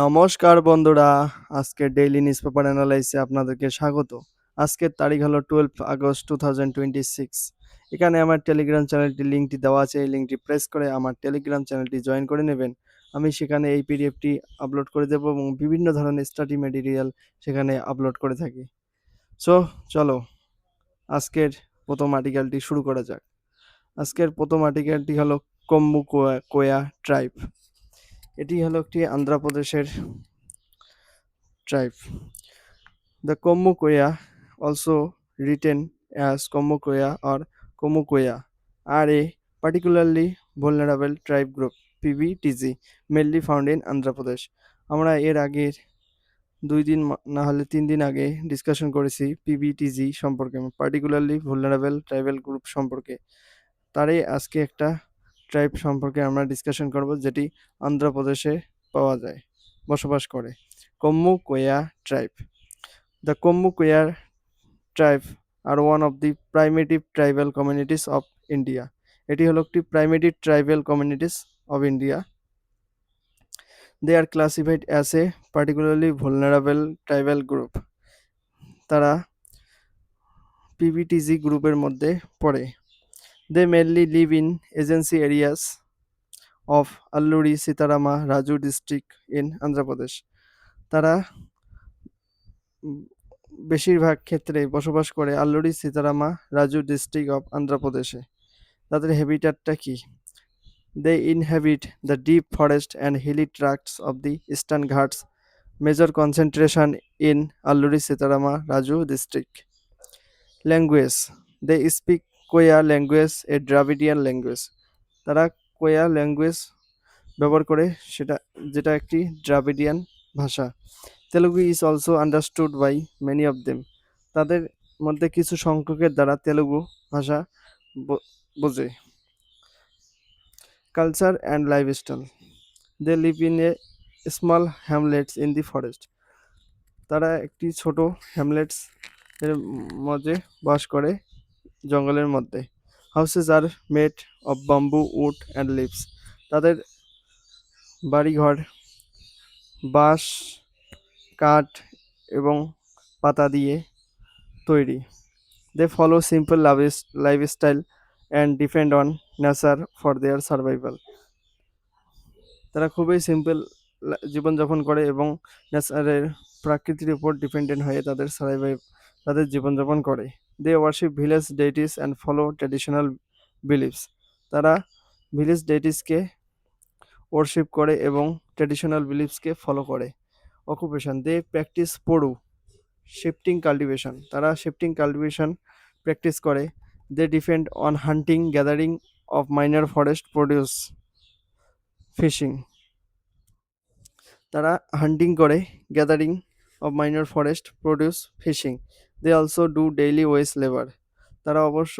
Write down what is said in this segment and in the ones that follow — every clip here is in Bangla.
নমস্কার বন্ধুরা, আজকের ডেইলি নিউজপেপার অ্যানালাইসে আপনাদেরকে স্বাগত। আজকের তারিখ হলো 12 আগস্ট 2026। এখানে আমার টেলিগ্রাম চ্যানেলটির লিঙ্কটি দেওয়া আছে। এই লিঙ্কটি প্রেস করে আমার টেলিগ্রাম চ্যানেলটি জয়েন করে নেবেন। আমি সেখানে এই পিডিএফটি আপলোড করে দেবো এবং বিভিন্ন ধরনের স্টাডি ম্যাটেরিয়াল সেখানে আপলোড করে থাকি। সো চলো আজকের প্রথম আর্টিকেলটি শুরু করা যাক। আজকের প্রথম আর্টিকেলটি হলো কম্বু কোয়া ট্রাইব। এটি হলো একটি অন্ধ্রপ্রদেশের tribe. The Komukoya, also written as Komukoya or Komukoya, are a particularly vulnerable tribe group PVTG mainly found in Andhra Pradesh. আমরা এর আগের 2 দিন না হলে 3 দিন আগে ডিসকাশন করেছি পিভিটিজি সম্পর্কে, পার্টিকুলারলি ভুলনারেবল ট্রাইবাল গ্রুপ সম্পর্কে। তারই আজকে একটা ট্রাইব সম্পর্কে আমরা ডিসকাশন করব যেটি অন্ধ্রপ্রদেশে পাওয়া যায়, বসবাস করে। কোম্মুকোয়া tribe. The Komukoya tribe are one of the primitive tribal communities of India. এটি হলো একটি primitive tribal communities of India. They are classified as a particularly vulnerable tribal group. তারা PVTG গ্রুপের মধ্যে পড়ে। They mainly live in agency areas of Alluri, Sitarama, Raju district in Andhra Pradesh. তারা বেশিরভাগ ক্ষেত্রে বসবাস করে আল্লুরি, সীতারামা, রাজু ডিস্ট্রিক্ট অফ অন্ধ্রপ্রদেশে। তাদের হ্যাবিটাটটা কি? They inhabit the deep forest and hilly tracts of the Eastern Ghats, major concentration in Alluri, Sitarama, Raju district. Language. They speak Koya language, a Dravidian language. তারা কোয়া ল্যাঙ্গুয়েজ ব্যবহার করে, যেটা একটি দ্রাবিডিয়ান ভাষা। Telugu is also understood by many of them. তাদের মধ্যে কিছু সংখ্যকের দ্বারা তেলুগু ভাষা বোঝে। Culture and lifestyle. They live in a small hamlets in the forest. তারা একটি ছোট হ্যামলেটস এর মধ্যে বাস করে, জঙ্গলের মধ্যে। Houses are made of bamboo, wood and leaves. তাদের বাড়িঘর বাঁশ, কাঠ এবং পাতা দিয়ে তৈরি। They follow simple lifestyle and depend on nature for their survival. তারা খুবই সিম্পল জীবনযাপন করে এবং ন্যাচারের প্রাকৃতির উপর ডিপেন্ডেন্ট হয়ে তাদের জীবনযাপন করে। They worship village deities and follow traditional beliefs. তারা ভিলেজ ডেইটিসকে ওয়ার্শিপ করে এবং ট্র্যাডিশনাল বিলিফসকে ফলো করে। Occupation. They practise podu, shifting cultivation. তারা শিফটিং কাল্টিভেশন প্র্যাকটিস করে। They depend on hunting, gathering of minor forest produce, fishing. তারা হান্টিং করে, gathering of minor forest produce, fishing. They also do daily wage labour. তারা অবশ্য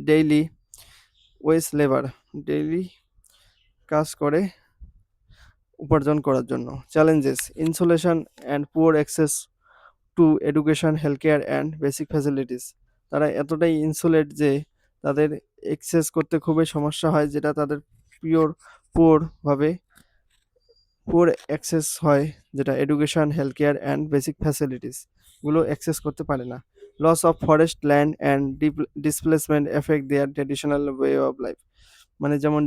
ডেইলি ওয়েজ লেবার, ডেইলি কাজ করে উপার্জন করার জন্য। Challenges. Insulation and poor access to education, health care and basic facilities. তারা এতটাই ইনসুলেট যে তাদের অ্যাক্সেস করতে খুবই সমস্যা হয়, যেটা তাদের পুয়ারভাবে পুয়ার অ্যাক্সেস হয়, যেটা education, health care and basic facilities গুলো অ্যাক্সেস করতে পারে না। Loss of forest land and displacement effect their traditional way of life. মানে যেমন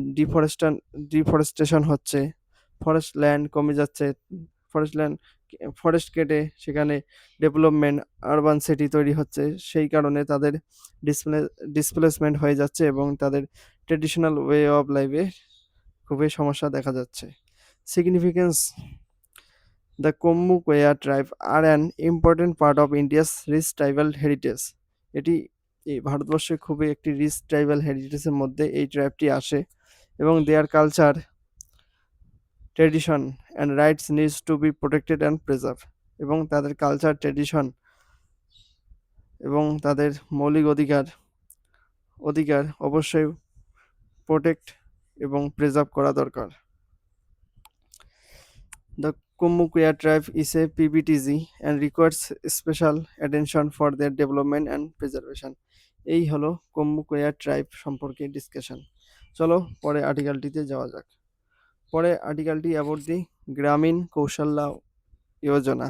ডিফরেস্টেশন হচ্ছে, ফরেস্ট ল্যান্ড কমে যাচ্ছে, ফরেস্ট কেটে সেখানে ডেভেলপমেন্ট, আরবান সিটি তৈরি হচ্ছে, সেই কারণে তাদের ডিসপ্লেসমেন্ট হয়ে যাচ্ছে এবং তাদের ট্র্যাডিশনাল ওয়ে অফ লাইফে খুবই সমস্যা দেখা যাচ্ছে। Significance. The Kommukoya tribe are an important part of India's rich tribal heritage. এটি এই ভারতবর্ষের খুবই একটি রিচ ট্রাইবাল হেরিটেজের মধ্যে এই ট্রাইবটি আসে এবং দেয়ার culture, tradition and rights needs to B protected and preserve. এবং তাদের কালচার, ট্র্যাডিশন এবং তাদের মৌলিক অধিকার অবশ্যই প্রোটেক্ট এবং প্রিজার্ভ করা দরকার। The Komukoya tribe is a PBTG and requires special attention for their development and preservation. এই হলো কোম্মুকোয়া ট্রাইব সম্পর্কে ডিসকাশন। চলো পরে আর্টিকেলটিতে যাওয়া যাক। পরে আর্টিকেলটি অ্যাবাউট দি গ্রামীণ কৌশল্যা যোজনা.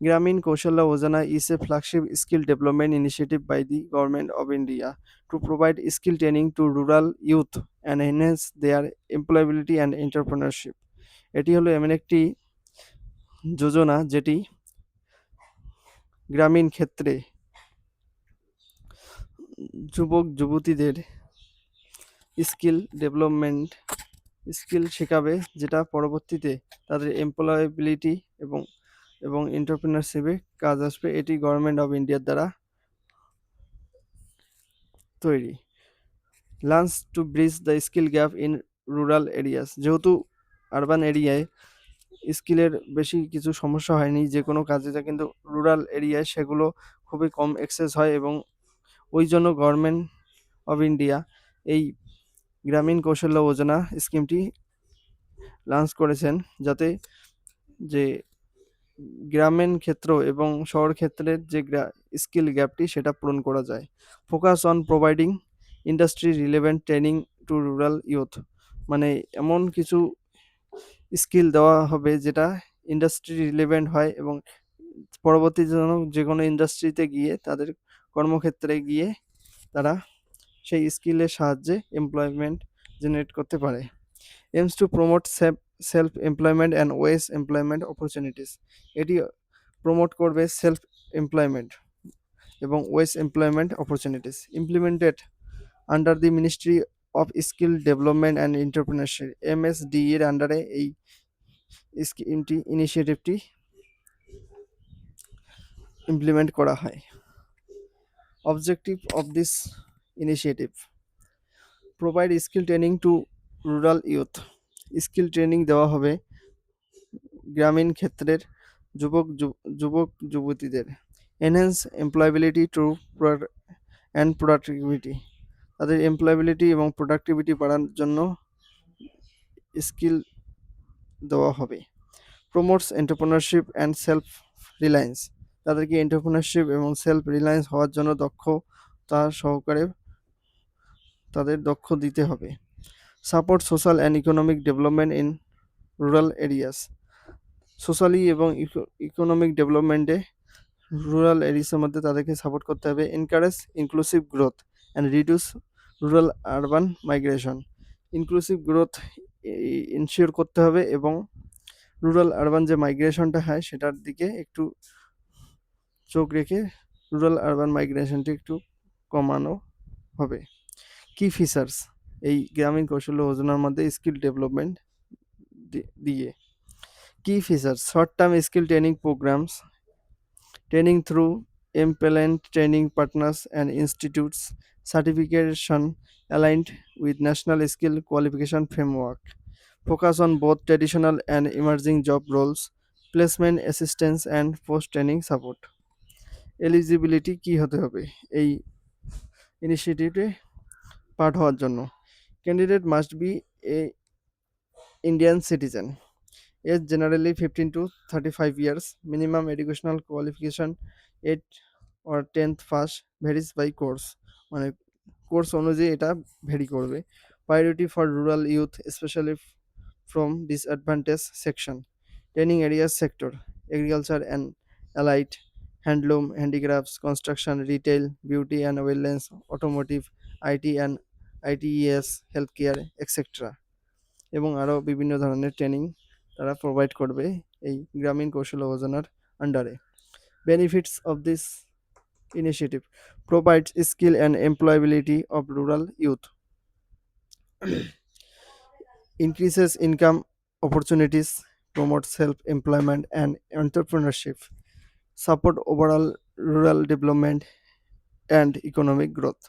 Gramin Kaushalla Yojana is a flagship skill development initiative by the Government of India to provide skill training to rural youth and enhance their employability and entrepreneurship. এটি হলো এমন একটি যোজনা যেটি গ্রামীণ ক্ষেত্রে যুবক যুবতীদের স্কিল ডেভেলপমেন্ট স্কিল শেখাবে, যেটা পরবর্তীতে তাদের এমপ্লয়াবিলিটি এবং এবং এন্টারপ্রেনারশিপে কাজ আসবে। এটি গভর্নমেন্ট অফ ইন্ডিয়ার দ্বারা তৈরি। Learns two bridge the skill gap in rural areas, যেহেতু আরবান এরিয়ায় স্কিলের বেশি কিছু সমস্যা হয়নি যে কোনো কাজে, যা কিন্তু রুরাল এরিয়ায় সেগুলো খুবই কম অ্যাক্সেস হয়, এবং ওই জন্য গভর্নমেন্ট অফ ইন্ডিয়া এই গ্রামীণ কৌশল্য যোজনা স্কিমটি লঞ্চ করেছেন, যাতে যে গ্রামীণ ক্ষেত্র এবং শহর ক্ষেত্রের যে স্কিল গ্যাপটি সেটা পূরণ করা যায়। Focus on providing industry relevant training to rural youth, মানে এমন কিছু স্কিল দেওয়া হবে যেটা ইন্ডাস্ট্রি রিলেভেন্ট হয় এবং পরবর্তী জন্য যে কোনো ইন্ডাস্ট্রিতে গিয়ে তাদের কর্মক্ষেত্রে গিয়ে তারা সেই স্কিলের সাহায্যে এমপ্লয়মেন্ট জেনারেট করতে পারে। aims to promote self employment and wage employment opportunities, এটি প্রমোট করবে সেলফ এমপ্লয়মেন্ট এবং wage employment opportunities. Implemented under the ministry of skill development and entrepreneurship, MSDE এর আন্ডারে এই স্কিমটি ইনিশিয়েটিভটি ইমপ্লিমেন্ট করা হয়। Objective of this initiative, provide skill training to rural youth, skill training দেওয়া হবে গ্রামীণ ক্ষেত্রের যুবক যুবতীদের। Enhance employability to and productivity, তাদের এমপ্লয়াবিলিটি এবং প্রোডাক্টিভিটি বাড়ানোর জন্য স্কিল দেওয়া হবে। Promotes entrepreneurship and self reliance, তাদেরকে এন্টারপ্রেনারশিপ এবং সেলফ রিলায়েন্স হওয়ার জন্য দক্ষতা সহকারে তাদের দক্ষ দিতে হবে। Support social and economic development in rural areas, socially এবং ইকোনমিক ডেভেলপমেন্টে রুরাল এরিয়াসের মধ্যে তাদেরকে সাপোর্ট করতে হবে। Encourage inclusive growth and reduce rural urban migration, inclusive growth ensure করতে হবে এবং রুরাল আরবান যে মাইগ্রেশনটা হয় সেটার দিকে একটু চোখ রেখে রুরাল আরবান মাইগ্রেশনটি একটু কমানো হবে। কি ফিচার্স এই গ্রামীণ কৌশল্য যোজনার মধ্যে স্কিল ডেভেলপমেন্ট দিয়ে, key features, short term skill training programmes, training through employment training partners and institutes, certification aligned with national skill qualification framework, focus on both traditional and emerging job roles, placement assistance and post training support. Eligibility কি হতে হবে এই ইনিশিয়েটিভে পার্ট হওয়ার জন্য? Candidate must be a Indian citizen, age generally 15 to 35 years, minimum educational qualification 8 or 10th pass, varies by course, মানে কোর্স অনুযায়ী এটা ভেরি করবে। Priority for rural youth specially from disadvantage section, training areas sector, agriculture and allied, handloom, handicrafts, construction, retail, beauty and wellness, automotive, IT and ITES, health care etcetera, এবং আরও বিভিন্ন ধরনের ট্রেনিং তারা প্রোভাইড করবে এই গ্রামীণ কৌশল যোজনার আন্ডারে। Benefits of this initiative, provides skill and employability of rural youth, increases income opportunities, promotes self-employment and entrepreneurship, support overall rural development and economic growth.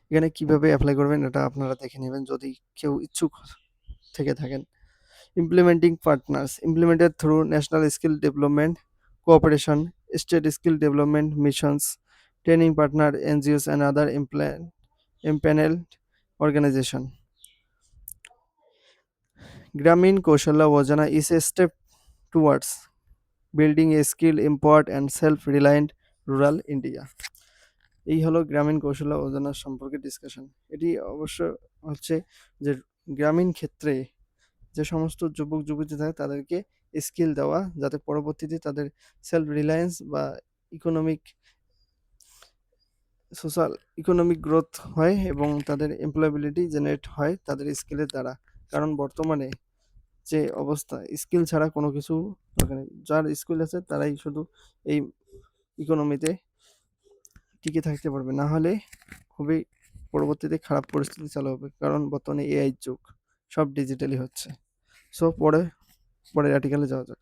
এখানে কিভাবে অ্যাপ্লাই করবেন এটা আপনারা দেখে নেবেন যদি কেউ ইচ্ছুক থেকে থাকেন। implementing partners, implemented through national skill development cooperation, state skill development missions, training partner NGOs and other impaneled organization. Gramin Kaushalya Yojana is a step towards building a skilled, empowered and self-reliant rural India. এই হলো গ্রামীণ কৌশল্য যোজনার সম্পর্কে ডিসকাশন। এটি অবশ্য হচ্ছে যে গ্রামীণ ক্ষেত্রে যে সমস্ত যুবক যুবতী থাকে তাদেরকে স্কিল দেওয়া, যাতে পরবর্তীতে তাদের সেলফ রিলায়েন্স বা ইকোনমিক সোশ্যাল ইকোনমিক গ্রোথ হয় এবং তাদের এমপ্লয়াবিলিটি জেনারেট হয় তাদের স্কিলের দ্বারা। কারণ বর্তমানে যে অবস্থা, স্কিল ছাড়া কোনো কিছু দরকার নেই। যার স্কিল আছে তারাই শুধু এই ইকোনমিতে টিকে থাকতে পারবে, না হলে খুবই পরবর্তীতে খারাপ পরিস্থিতি চালু হবে। কারণ বর্তমানে এআই যুগ, সব ডিজিটালি হচ্ছে। সো পরের আর্টিকেলে যাওয়া যাক।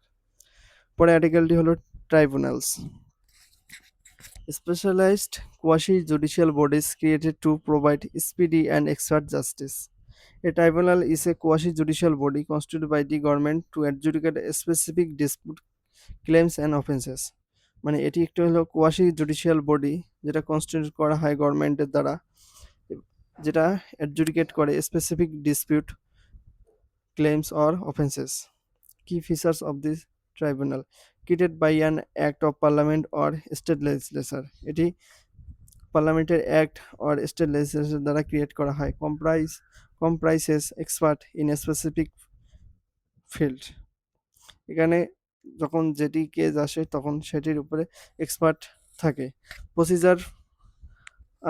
পরের আর্টিকেলটি হলো tribunals. Specialized quasi-judicial bodies created to provide speedy and expert justice. A tribunal is a quasi-judicial body constituted by the government to adjudicate a specific dispute, claims and offences. মানে এটি একটি হলো কোয়াসি জুডিশিয়াল বডি, যেটা কনস্টিটিউট করা হয় গভর্নমেন্টের দ্বারা, যেটা অ্যাডজুডিকেট করে specific dispute, claims or offences. Key features of this tribunal? created by an act of parliament or state legislature. এটি পার্লামেন্টের অ্যাক্ট অর স্টেট লেজিসলেশন দ্বারা ক্রিয়েট করা হয়। Comprises expert in a specific field. এখানে যখন যেটি কেস আসে তখন সেটির উপরে এক্সপার্ট থাকে। Procedure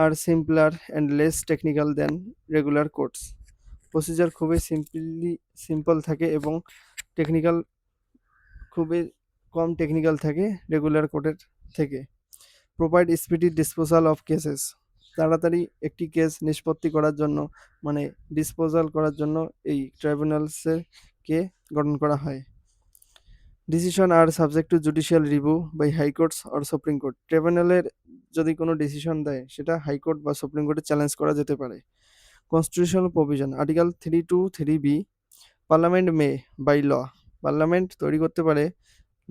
are simpler and less technical than regular courts. Procedure খুবই সিম্পল থাকে এবং টেকনিক্যাল খুবই কম টেকনিক্যাল থাকে রেগুলার কোর্টের থেকে। Provide speedy disposal of cases. তাড়াতাড়ি একটি কেস নিষ্পত্তি করার জন্য, মানে ডিসপোজাল করার জন্য এই ট্রাইব্যুনালসকে গঠন করা হয়। Decision are subject to judicial review by high courts or supreme court. ট্রাইব্যুনালের যদি কোনো ডিসিশন দেয় সেটা হাইকোর্ট বা সুপ্রিম কোর্টে চ্যালেঞ্জ করা যেতে পারে। Constitutional provision article 3(2)(3)(b)। Parliament may by law, parliament তৈরি করতে পারে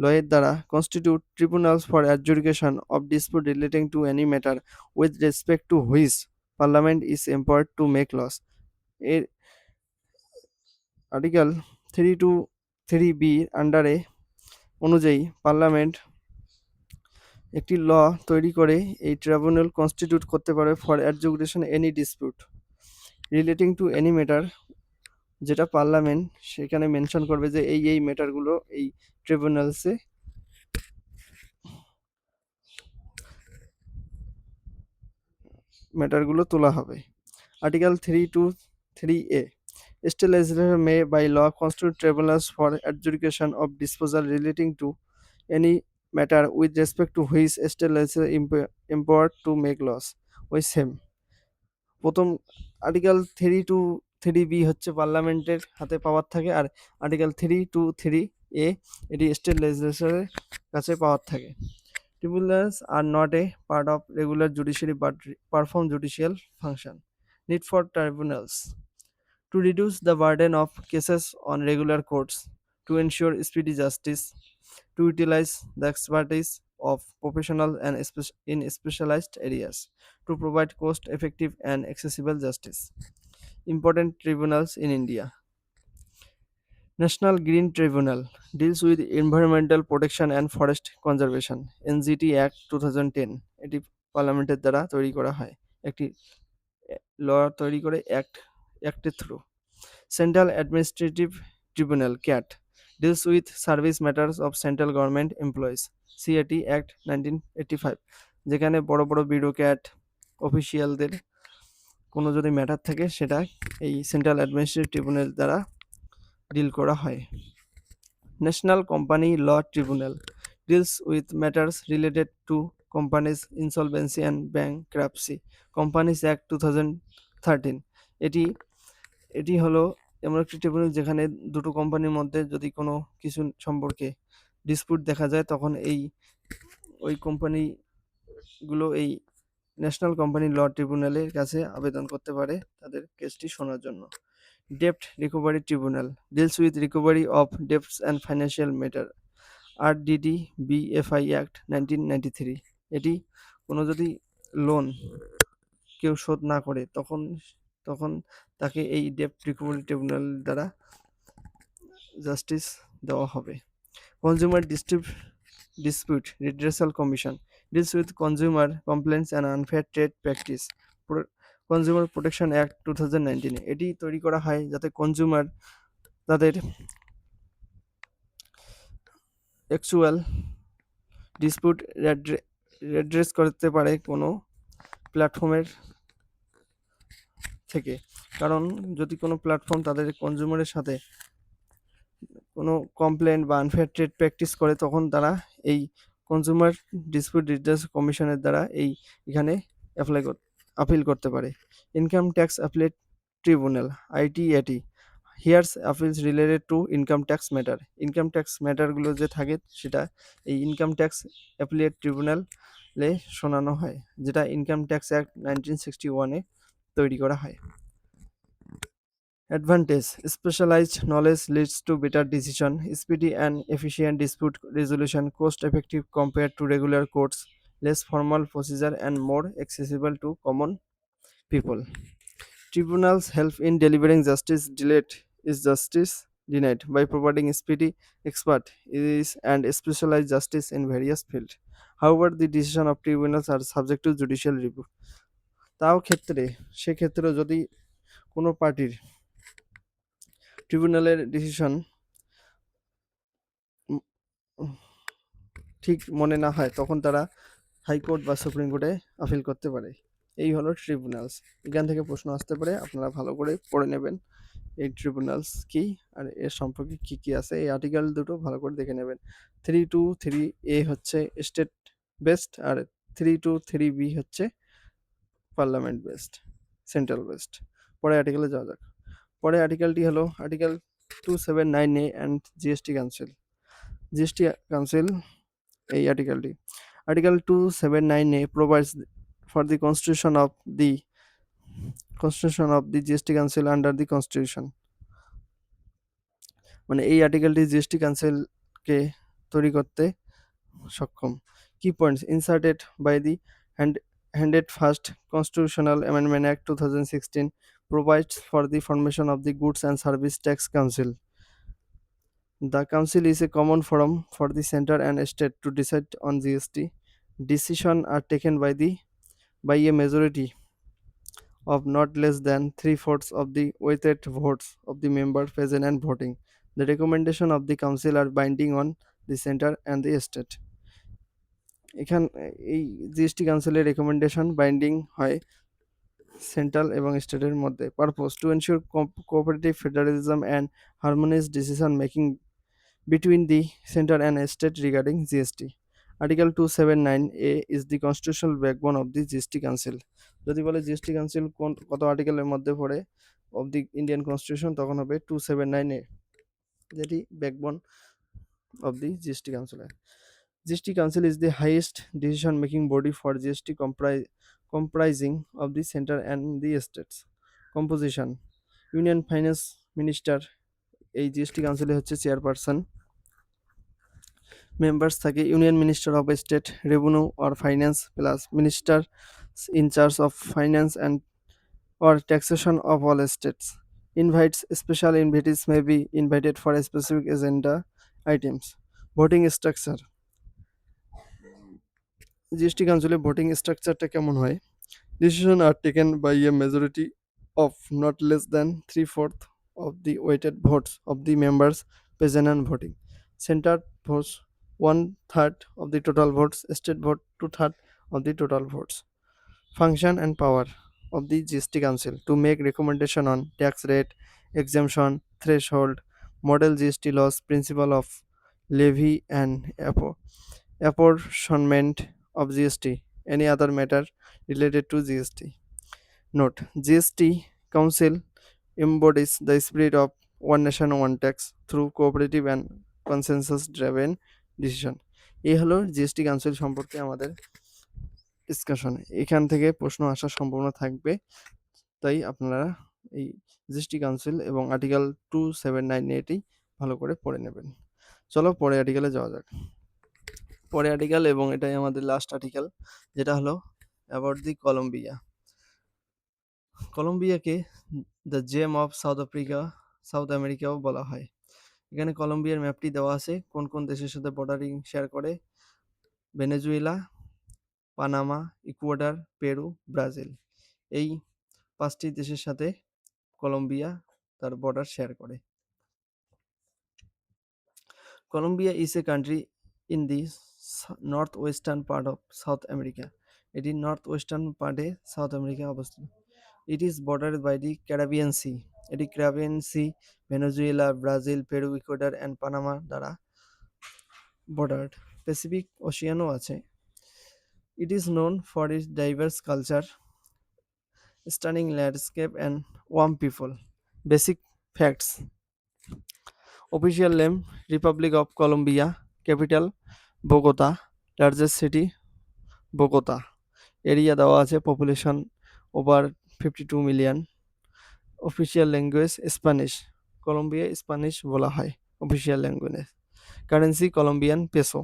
লয়ের দ্বারা, constitute tribunals for adjudication of dispute relating to any matter with respect to which parliament is empowered to make laws. এর আর্টিকেল 3(2)(3)(b) আন্ডারে অনুযায়ী পার্লামেন্ট একটি ল তৈরি করে এই ট্রাইব্যুনাল কনস্টিটিউট করতে পারে for adjudication any dispute relating to any matter, যেটা পার্লামেন্ট সেখানে মেনশন করবে যে এই ম্যাটারগুলো এই ট্রাইব্যুনালসে ম্যাটারগুলো তোলা হবে। Article 3(2)(3)(a) State legislature may by law constitute tribunals for adjudication of disposal relating to any matter with respect to which state legislature empowered to make laws. ওই সেম প্রথম আর্টিকেল 3(2)(3)(b) হচ্ছে পার্লামেন্টের হাতে পাওয়ার থাকে, আর আর্টিকেল 3(2)(3)(a) এটি স্টেট লেজিসলেচারের কাছে পাওয়ার থাকে। Tribunals are not a part of regular judiciary but perform judicial function. Need for tribunals: to reduce the burden of cases on regular courts, to ensure speedy justice, to utilize the expertise of professionals and in specialized areas, to provide cost-effective and accessible justice. Important tribunals in India. National Green Tribunal deals with environmental protection and forest conservation. NGT Act 2010 এটি পার্লামেন্টের দ্বারা তৈরি করা হয়, একটি ল তৈরি করে অ্যাক্টের through. Central Administrative Tribunal CAT deals with service matters of central government employees. CAT Act 1985 যেখানে বড় বড় ব্যুরোক্র্যাট অফিসিয়ালদের কোনো যদি ম্যাটার থাকে সেটা এই সেন্ট্রাল অ্যাডমিনিস্ট্রেটিভ ট্রিব্যুনাল দ্বারা ডিল করা হয়। National company law tribunal deals with matters related to companies insolvency and bankruptcy. Companies Act 2013 এটি হলো এমন একটি ট্রিব্যুনাল যেখানে দুটো কোম্পানির মধ্যে যদি কোনো কিছু সম্পর্কে ডিসপিউট দেখা যায় তখন ওই কোম্পানিগুলো এই ন্যাশনাল কোম্পানি ল ট্রিব্যুনালের কাছে আবেদন করতে পারে তাদের কেসটি শোনার জন্য। Debt Recovery Tribunal deals with recovery of debts and financial matter. RDD-BFI Act 1993 এটি কোনো যদি লোন কেউ শোধ না করে তখন তাকে এই ডেপ্ট রিকভারি ট্রিব্যুনাল দ্বারা জাস্টিস দেওয়া হবে। Consumer dispute redressal commission deals with consumer complaints and unfair trade practice. Consumer protection act 2019, এটি তৈরি করা হয় যাতে কনজিউমার তাদের অ্যাকচুয়াল ডিসপিউট রেড্রেস করতে পারে কোনো প্ল্যাটফর্মের থেকে। কারণ যদি কোনো প্ল্যাটফর্ম তাদের কনজিউমারের সাথে কোনো কমপ্লেন বা আনফেয়ার ট্রেড প্র্যাকটিস করে, তখন তারা এই কনজিউমার ডিসপিউট রিড্রেস কমিশনের দ্বারা এখানে আপিল করতে পারে। Income tax appellate tribunal, ITAT, hears appeals related to income tax matter. Income tax ম্যাটারগুলো যে থাকে সেটা এই ইনকাম ট্যাক্স অ্যাপিলেট ট্রিব্যুনালে শোনানো হয়, যেটা ইনকাম ট্যাক্স অ্যাক্ট 1961-এ তৈরি করা হয়। Advantage: specialized knowledge leads to better decision, speedy and efficient dispute resolution, cost effective compared to regular courts, less formal procedure and more accessible to common people. Tribunals help in delivering justice. Delayed is justice denied by providing speedy, expert and specialized justice in various fields. However, the decision of tribunals are subject to judicial review. সেক্ষেত্রে যদি কোনো পার্টির ট্রিব্যুনালের ডিসিশন ঠিক মনে না হয়, তখন তারা হাইকোর্ট বা সুপ্রিম কোর্টে আপিল করতে পারে। এই হলো ট্রিব্যুনালস। এখান থেকে প্রশ্ন আসতে পারে, আপনারা ভালো করে পড়ে নেবেন এই ট্রিব্যুনালস কি আর এর সম্পর্কে কি কি আছে। এই আর্টিকেল দুটো ভালো করে দেখে নেবেন। 323A হচ্ছে স্টেট বেসড, আর 323B হচ্ছে পার্লামেন্ট বেসড, সেন্ট্রাল বেসড। পরে আর্টিকেলে যাওয়া যাক। পরে আর্টিকেলটি হলো article 279A and GST council. GST council এই আর্টিকেলটি, article 279A provides for the constitution of the GST Council under the Constitution। মানে এই আর্টিকেলটি জিএসটি কাউন্সিলকে তৈরি করতে সক্ষম। Key points inserted by the handed first Constitutional Amendment Act 2016 provides for the formation of the Goods and Service Tax Council. The council is a common forum for the center and state to decide on GST. Decisions are taken by a majority of not less than 3/4 of the weighted votes of the members present and voting. The recommendation of the council are binding on the center and the state. এই জিএসটি কাউন্সিলের রেকমেন্ডেশন বাইন্ডিং হয় সেন্ট্রাল এবং স্টেটের মধ্যে। Purpose: to ensure cooperative federalism and harmonious decision making between the center and state regarding GST. Article 279A is the constitutional backbone of the GST Council. যদি বলে GST Council কত আর্টিকেলের মধ্যে পড়ে of the Indian Constitution, তখন হবে 279A, যেটি backbone of the GST Council. GST Council is the highest decision making body for GST comprising of the center and the states. Composition: Union Finance Minister এই জিএসটি কাউন্সিলে হচ্ছে চেয়ারপারসন। মেম্বার্স থাকে union minister of state, revenue or finance plus minister in charge of finance and or taxation of all states. Invites: special invitees may be invited for a specific agenda items. Voting structure: GST কাউন্সিলে ভোটিং স্ট্রাকচারটা কেমন হয়? Decisions are taken by a majority of not less than 3/4 of the weighted votes of the members present and voting. Center votes 1/3 of the total votes, state vote 2/3 of the total votes. Function and power of the GST Council: to make recommendation on tax rate, exemption, threshold, model GST laws, principle of levy and apportionment of GST, any other matter related to GST. Note: GST Council embodies the spirit of one nation one tax through cooperative and consensus driven decision. এই হলো জিএসটি কাউন্সিল সম্পর্কে আমাদের ডিসকাশন। এখান থেকে প্রশ্ন আসার সম্ভাবনা থাকবে, তাই আপনারা এই জিএসটি কাউন্সিল এবং আর্টিকেল 279A ভালো করে পড়ে নেবেন। চলো পরে আর্টিকেলে যাওয়া যাক। পরে আর্টিকেল, এবং এটাই আমাদের লাস্ট আর্টিকেল, যেটা হলো অ্যাবাউট দি কলম্বিয়া। কলম্বিয়াকে দ্য জেম অফ সাউথ আমেরিকাও বলা হয়। এখানে কলম্বিয়ার ম্যাপটি দেওয়া আছে, কোন কোন দেশের সাথে বর্ডারিং শেয়ার করে: Venezuela, Panama, Ecuador, Peru, Brazil. এই 5টি দেশের সাথে কলম্বিয়া তার বর্ডার শেয়ার করে। Colombia is a country in the northwestern part of South America. এটি নর্থ ওয়েস্টার্ন পার্টে সাউথ আমেরিকায় অবস্থিত। It is bordered by the Caribbean Sea. এটি Caribbean sea, Venezuela, Brazil, Peru, Ecuador and Panama দ্বারা বর্ডার্ড। প্যাসিফিক ওশিয়ানও আছে। It is known for its diverse culture, stunning landscape and warm people. Basic facts. Official name Republic of Colombia. Capital Bogota. Largest city Bogota. Area দেওয়া আছে, population over 52 million. Official language Spanish. Colombia Spanish বলা হয় official language. Currency Colombian peso.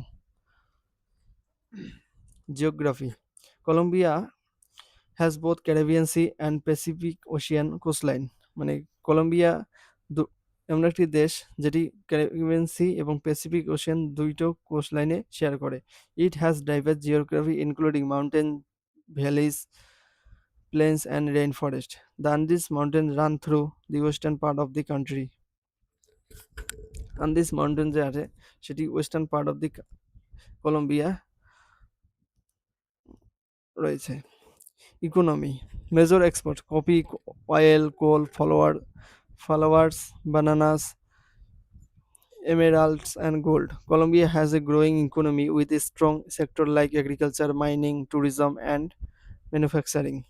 Geography Colombia has both Caribbean sea and Pacific ocean coastline. মানে কলম্বিয়া এমন একটি দেশ যেটি ক্যারিবিয়ান সি এবং প্যাসিফিক ওশিয়ান দুইটো কোস্টলাইনে শেয়ার করে। It has diverse geography including mountain, valleys, plains and rainforest. The Andes Mountains run through the western part of the country. Andes Mountains যে আছে সেটি western part of the Colombia রয়েছে। Economy major export coffee, oil, coal, flowers, bananas, emeralds and gold. Colombia has a growing economy with a strong sector like agriculture, mining, tourism and manufacturing.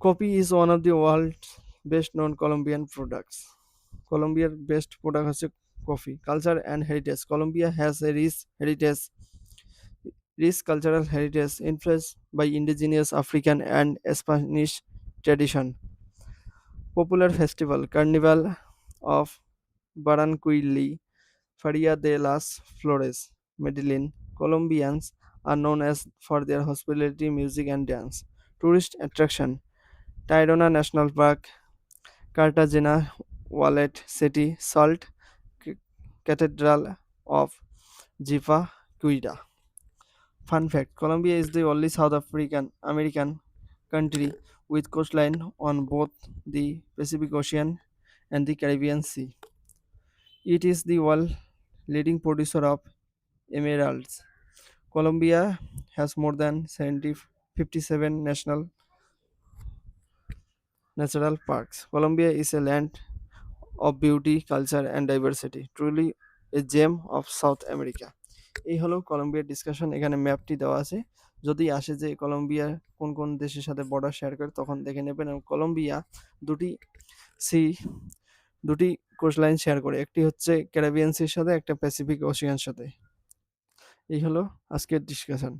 Coffee is one of the world's best known Colombian products. Colombia's best product হচ্ছে coffee. Culture and heritage Colombia has a rich cultural heritage influenced by indigenous African and Spanish tradition. Popular festival Carnival of Barranquilla, Feria de las Flores, Medellin. Colombians are known as for their hospitality, music and dance. Tourist attraction Tayrona National Park, Cartagena, Wallet City, Salt Cathedral of Jipaquira. Fun fact Colombia is the only South American country with coastline on both the Pacific Ocean and the Caribbean Sea. It is the world leading producer of emeralds. Colombia has more than 57 natural parks. Colombia is a land of beauty, culture and diversity, truly a gem of South America. এই হলো কলম্বিয়ার ডিসকাশন। এখানে ম্যাপটি দেওয়া আছে, যদি আসে যে কলম্বিয়া কোন কোন দেশের সাথে বর্ডার শেয়ার করে তখন দেখে নেবেন। এবং কলম্বিয়া দুটি সি দুটি কোস্টলাইন শেয়ার করে, একটি হচ্ছে ক্যারিবিয়ান সির সাথে, একটা প্যাসিফিক ওশিয়ান সাথে। এই হলো আজকের discussion.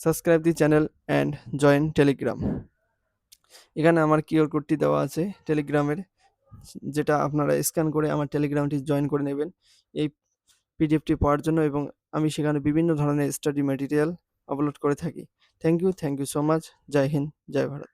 Subscribe the channel and join Telegram. এখানে আমার কিউআর কোডটি দেওয়া আছে টেলিগ্রামের, যেটা আপনারা স্ক্যান করে আমার টেলিগ্রামটি জয়েন করে নেবেন এই পিডিএফটি পাওয়ার জন্য। এবং আমি সেখানে বিভিন্ন ধরনের স্টাডি ম্যাটেরিয়াল আপলোড করে থাকি। Thank you so much. জয় হিন্দ, জয় ভারত।